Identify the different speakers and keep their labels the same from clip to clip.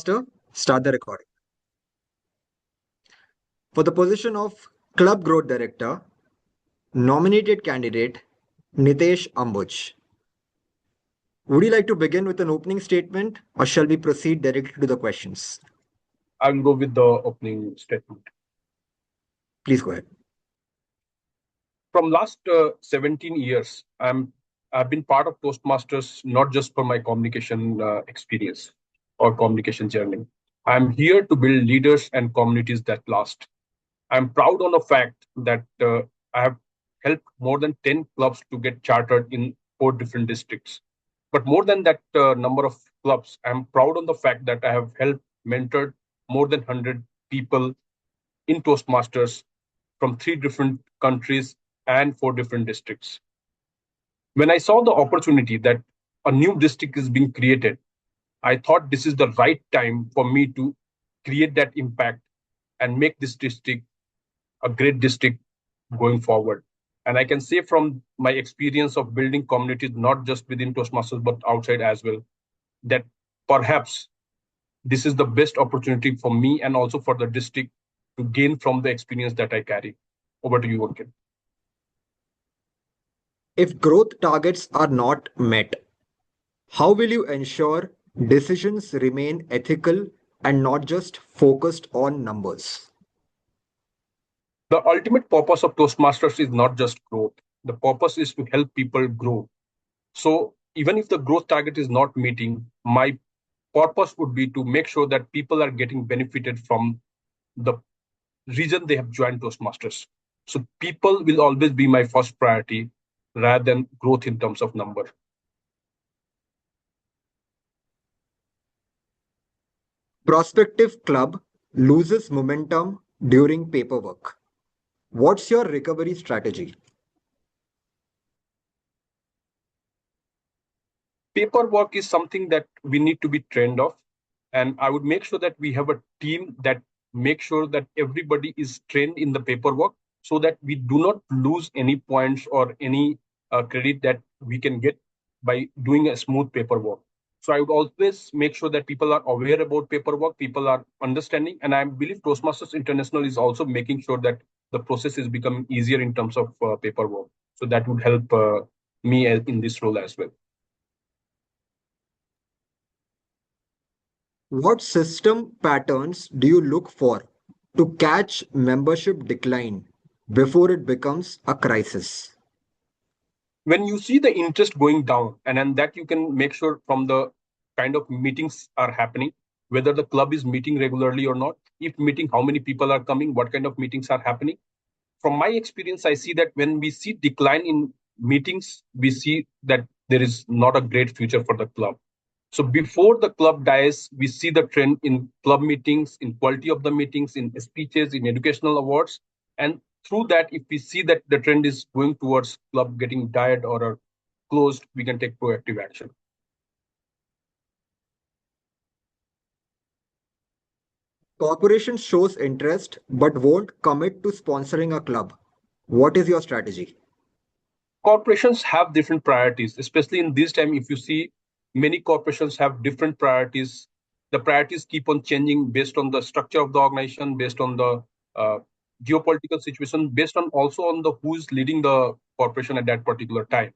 Speaker 1: Toastmaster, start the recording. For the position of Club Growth Director, nominated candidate Nitesh Ambuj. Would you like to begin with an opening statement or shall we proceed directly to the questions?
Speaker 2: I'll go with the opening statement.
Speaker 1: Please go ahead.
Speaker 2: From last 17 years, I've been part of Toastmasters not just for my communication experience or communication journey. I'm here to build leaders and communities that last. I'm proud on the fact that I have helped more than 10 clubs to get chartered in 4 different districts. But more than that number of clubs, I'm proud on the fact that I have helped mentored more than 100 people in Toastmasters from 3 different countries and 4 different districts. When I saw the opportunity that a new district is being created, I thought this is the right time for me to create that impact and make this district a great district going forward. And I can say from my experience of building communities, not just within Toastmasters, but outside as well, that perhaps this is the best opportunity for me and also for the district to gain from the experience that I carry. Over to you, Ankit.
Speaker 1: If growth targets are not met, how will you ensure decisions remain ethical and not just focused on numbers?
Speaker 2: The ultimate purpose of Toastmasters is not just growth. The purpose is to help people grow. So even if the growth target is not meeting, my purpose would be to make sure that people are getting benefited from the reason they have joined Toastmasters. So people will always be my first priority rather than growth in terms of number.
Speaker 1: Prospective club loses momentum during paperwork. What's your recovery strategy?
Speaker 2: Paperwork is something that we need to be trained of, and I would make sure that we have a team that makes sure that everybody is trained in the paperwork so that we do not lose any points or any credit that we can get by doing a smooth paperwork. So I would always make sure that people are aware about paperwork, people are understanding, and I believe Toastmasters International is also making sure that the process is becoming easier in terms of paperwork. So that would help me in this role as well.
Speaker 1: What system patterns do you look for to catch membership decline before it becomes a crisis?
Speaker 2: When you see the interest going down, and then that you can make sure from the kind of meetings are happening, whether the club is meeting regularly or not, if meeting, how many people are coming, what kind of meetings are happening. From my experience, I see that when we see decline in meetings, we see that there is not a great future for the club. So before the club dies, we see the trend in club meetings, in quality of the meetings, in speeches, in educational awards. And through that, if we see that the trend is going towards club getting died or closed, we can take proactive action.
Speaker 1: Corporation shows interest but won't commit to sponsoring a club. What is your strategy?
Speaker 2: Corporations have different priorities, especially in this time. If you see, many corporations have different priorities. The priorities keep on changing based on the structure of the organization, based on the uh, geopolitical situation, based on also on the who's leading the corporation at that particular time.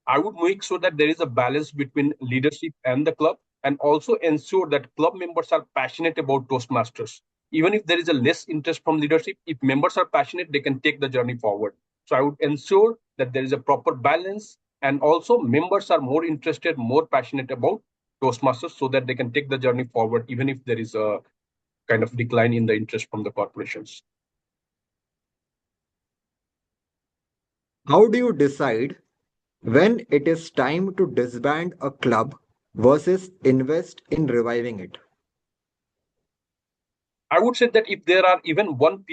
Speaker 2: I would make sure that there is a balance between leadership and the club, and also ensure that club members are passionate about Toastmasters. Even if there is a less interest from leadership, if members are passionate, they can take the journey forward. So I would ensure that there is a proper balance, and also members are more interested, more passionate about Toastmasters so that they can take the journey forward, even if there is a kind of decline in the interest from the corporations.
Speaker 1: How do you decide when it is time to disband a club versus invest in reviving it?
Speaker 2: I would say that if there are even one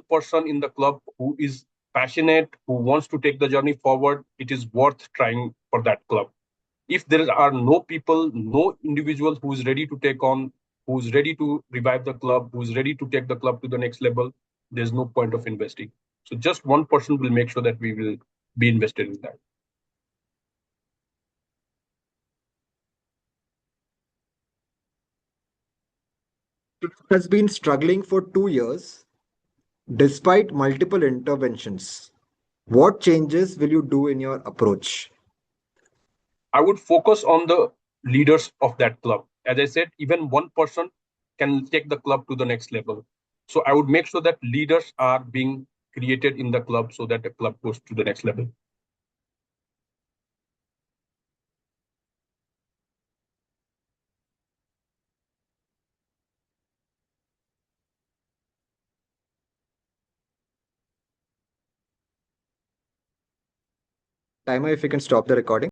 Speaker 2: person in the club who is passionate, who wants to take the journey forward, it is worth trying for that club. If there are no people, no individual who is ready to take on, who's ready to revive the club, who's ready to take the club to the next level, there's no point of investing. So just one person will make sure that we will be invested in that.
Speaker 1: Has been struggling for 2 years despite multiple interventions. What changes will you do in your approach?
Speaker 2: I would focus on the leaders of that club. As I said, even one person can take the club to the next level. So I would make sure that leaders are being created in the club so that the club goes to the next level.
Speaker 1: Timer, if you can stop the recording.